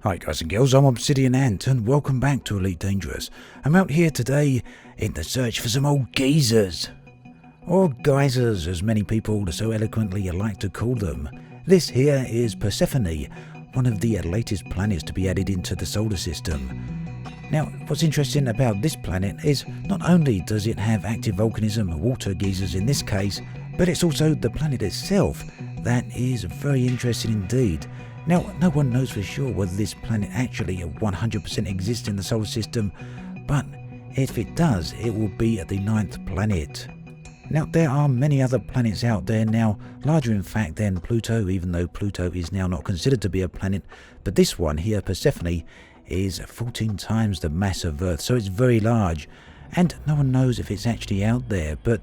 Hi guys and girls, I'm Obsidian Ant and welcome back to Elite Dangerous. I'm out here today in the search for some old geysers. Or geysers, as many people so eloquently like to call them. This here is Persephone, one of the latest planets to be added into the solar system. Now, what's interesting about this planet is not only does it have active volcanism, water geysers in this case, but it's also the planet itself that is very interesting indeed. Now, no one knows for sure whether this planet actually 100% exists in the solar system, but if it does, it will be the 9th planet. Now, there are many other planets out there now, larger in fact than Pluto, even though Pluto is now not considered to be a planet, but this one here, Persephone, is 14 times the mass of Earth, so it's very large, and no one knows if it's actually out there, but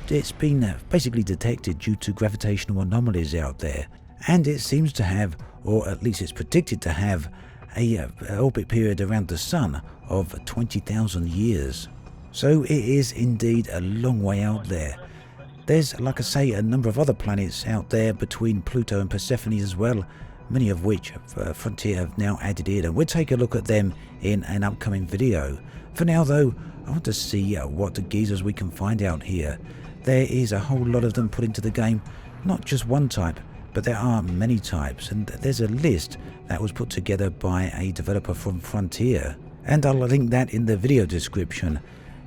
it's been basically detected due to gravitational anomalies out there, and it seems to have, or at least it's predicted to have, a orbit period around the Sun of 20,000 years. So it is indeed a long way out there. There's, like I say, a number of other planets out there between Pluto and Persephone as well, many of which Frontier have now added in, and we'll take a look at them in an upcoming video. For now though, I want to see what the geysers we can find out here. There is a whole lot of them put into the game, not just one type, but there are many types, and there's a list that was put together by a developer from Frontier, and I'll link that in the video description.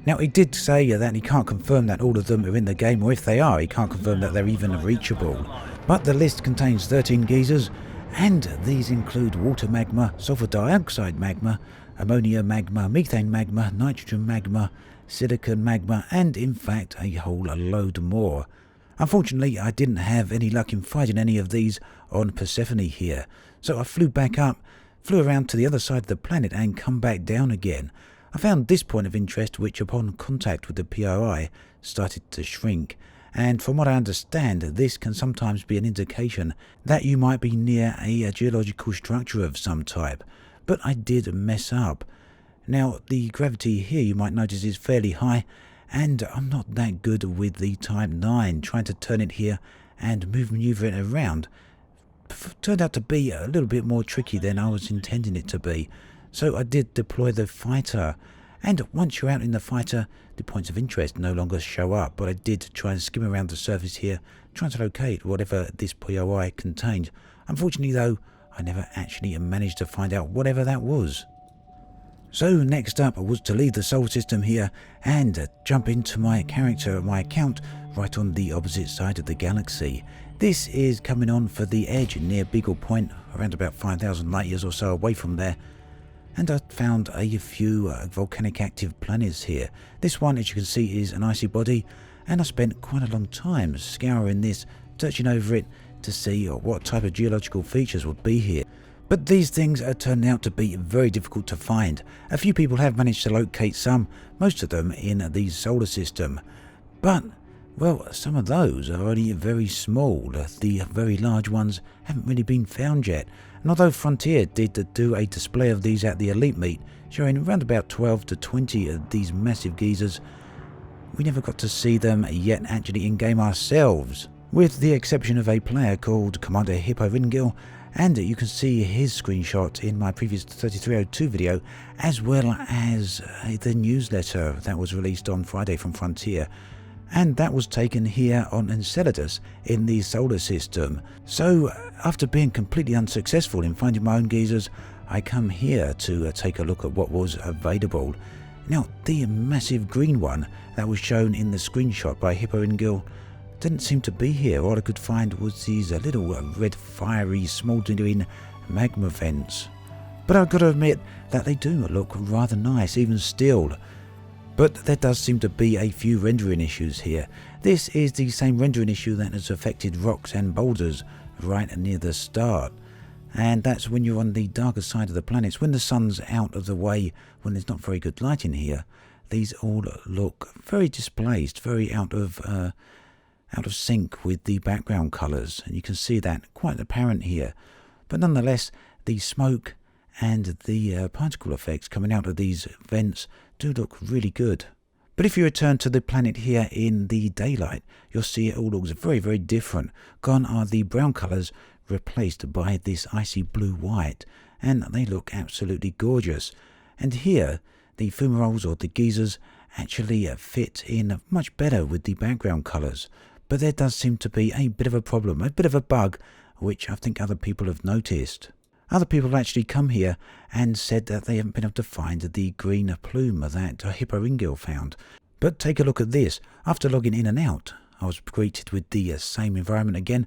Now, he did say that he can't confirm that all of them are in the game, or if they are, he can't confirm that they're even reachable. But the list contains 13 geysers, and these include water magma, sulfur dioxide magma, ammonia magma, methane magma, nitrogen magma, silicon magma, and in fact a whole load more. Unfortunately, I didn't have any luck in finding any of these on Persephone here, so I flew back up, flew around to the other side of the planet and come back down again. I found this point of interest, which upon contact with the POI started to shrink, and from what I understand, this can sometimes be an indication that you might be near a geological structure of some type, but I did mess up. Now, the gravity here you might notice is fairly high, and I'm not that good with the Type 9. Trying to turn it here and maneuver it around turned out to be a little bit more tricky than I was intending it to be. So I did deploy the fighter, and once you're out in the fighter, the points of interest no longer show up, but I did try and skim around the surface here, trying to locate whatever this POI contained. Unfortunately though, I never actually managed to find out whatever that was. So next up was to leave the solar system here and jump into my character, my account, right on the opposite side of the galaxy. This is coming on for the edge near Beagle Point, around about 5,000 light years or so away from there. And I found a few volcanic active planets here. This one, as you can see, is an icy body, and I spent quite a long time scouring this, searching over it to see what type of geological features would be here. But these things are turning out to be very difficult to find. A few people have managed to locate some, most of them in the solar system. But, well, some of those are only very small. The very large ones haven't really been found yet. And although Frontier did do a display of these at the Elite Meet, showing around about 12 to 20 of these massive geysers, we never got to see them yet actually in-game ourselves, with the exception of a player called Commander Hippo Ringil, and you can see his screenshot in my previous 3302 video, as well as the newsletter that was released on Friday from Frontier, and that was taken here on Enceladus in the solar system. So after being completely unsuccessful in finding my own geysers, I come here to take a look at what was available. Now, the massive green one that was shown in the screenshot by Hippo Ringil didn't seem to be here. All I could find was these little red fiery smouldering magma vents. But I've got to admit that they do look rather nice, even still. But there does seem to be a few rendering issues here. This is the same rendering issue that has affected rocks and boulders right near the start. And that's when you're on the darker side of the planets, when the sun's out of the way, when there's not very good light in here. These all look very displaced, very out of sync with the background colours, and you can see that quite apparent here. But nonetheless, the smoke and the particle effects coming out of these vents do look really good. But if you return to the planet here in the daylight, you'll see it all looks very, very different. Gone are the brown colours, replaced by this icy blue-white, and they look absolutely gorgeous. And here, the fumaroles or the geysers actually fit in much better with the background colours. But there does seem to be a bit of a problem, a bit of a bug, which I think other people have noticed. Other people have actually come here and said that they haven't been able to find the green plume that Hippo ringgill found. But take a look at this. After logging in and out, I was greeted with the same environment again,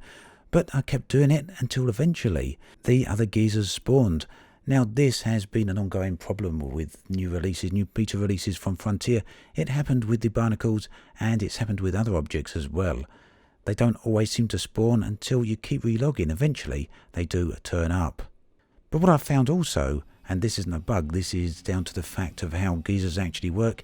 but I kept doing it until eventually the other geysers spawned. Now this has been an ongoing problem with new releases, new beta releases from Frontier. It happened with the barnacles and it's happened with other objects as well. They don't always seem to spawn until you keep relogging. Eventually they do turn up. But what I found also, and this isn't a bug, this is down to the fact of how geysers actually work,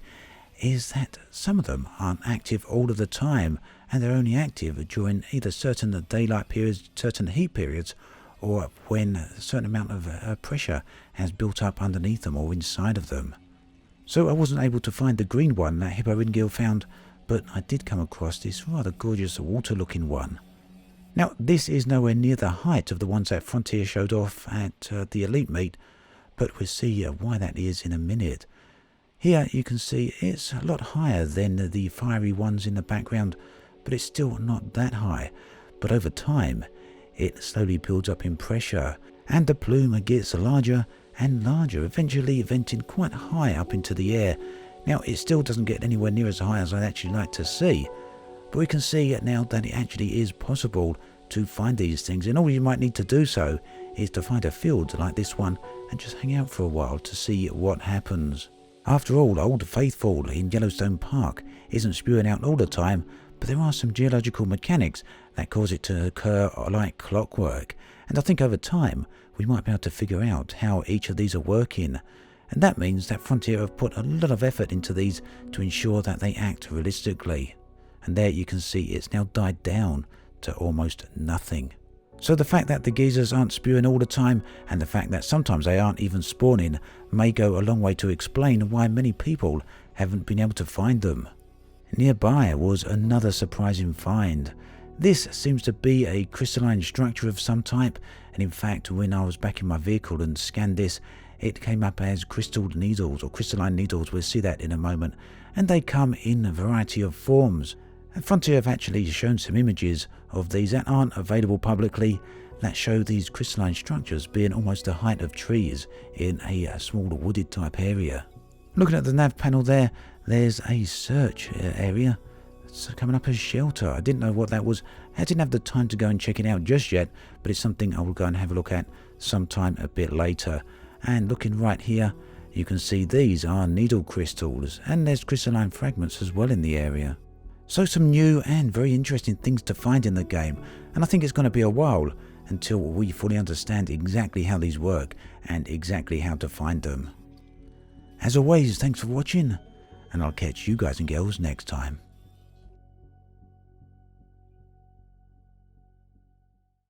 is that some of them aren't active all of the time, and they're only active during either certain daylight periods, certain heat periods, or when a certain amount of pressure has built up underneath them or inside of them. So I wasn't able to find the green one that Hippo ringgill found, but I did come across this rather gorgeous water looking one. Now this is nowhere near the height of the ones that Frontier showed off at the Elite Meet, but we'll see why that is in a minute. Here you can see it's a lot higher than the fiery ones in the background, but it's still not that high. But over time it slowly builds up in pressure and the plume gets larger and larger, eventually venting quite high up into the air. Now it still doesn't get anywhere near as high as I'd actually like to see, but we can see now that it actually is possible to find these things, and all you might need to do so is to find a field like this one and just hang out for a while to see what happens. After all, Old Faithful in Yellowstone Park isn't spewing out all the time, but there are some geological mechanics that cause it to occur like clockwork, and I think over time we might be able to figure out how each of these are working. And that means that Frontier have put a lot of effort into these to ensure that they act realistically. And there you can see it's now died down to almost nothing. So the fact that the geysers aren't spewing all the time, and the fact that sometimes they aren't even spawning, may go a long way to explain why many people haven't been able to find them. Nearby was another surprising find. This seems to be a crystalline structure of some type, and in fact when I was back in my vehicle and scanned this, it came up as crystal needles or crystalline needles. We'll see that in a moment, and they come in a variety of forms. And Frontier have actually shown some images of these that aren't available publicly that show these crystalline structures being almost the height of trees in a smaller wooded type area. Looking at the nav panel there, there's a search area. It's coming up as shelter. I didn't know what that was. I didn't have the time to go and check it out just yet, but it's something I will go and have a look at sometime a bit later. And looking right here, you can see these are needle crystals, and there's crystalline fragments as well in the area. So some new and very interesting things to find in the game, and I think it's going to be a while until we fully understand exactly how these work and exactly how to find them. As always, thanks for watching, and I'll catch you guys and girls next time.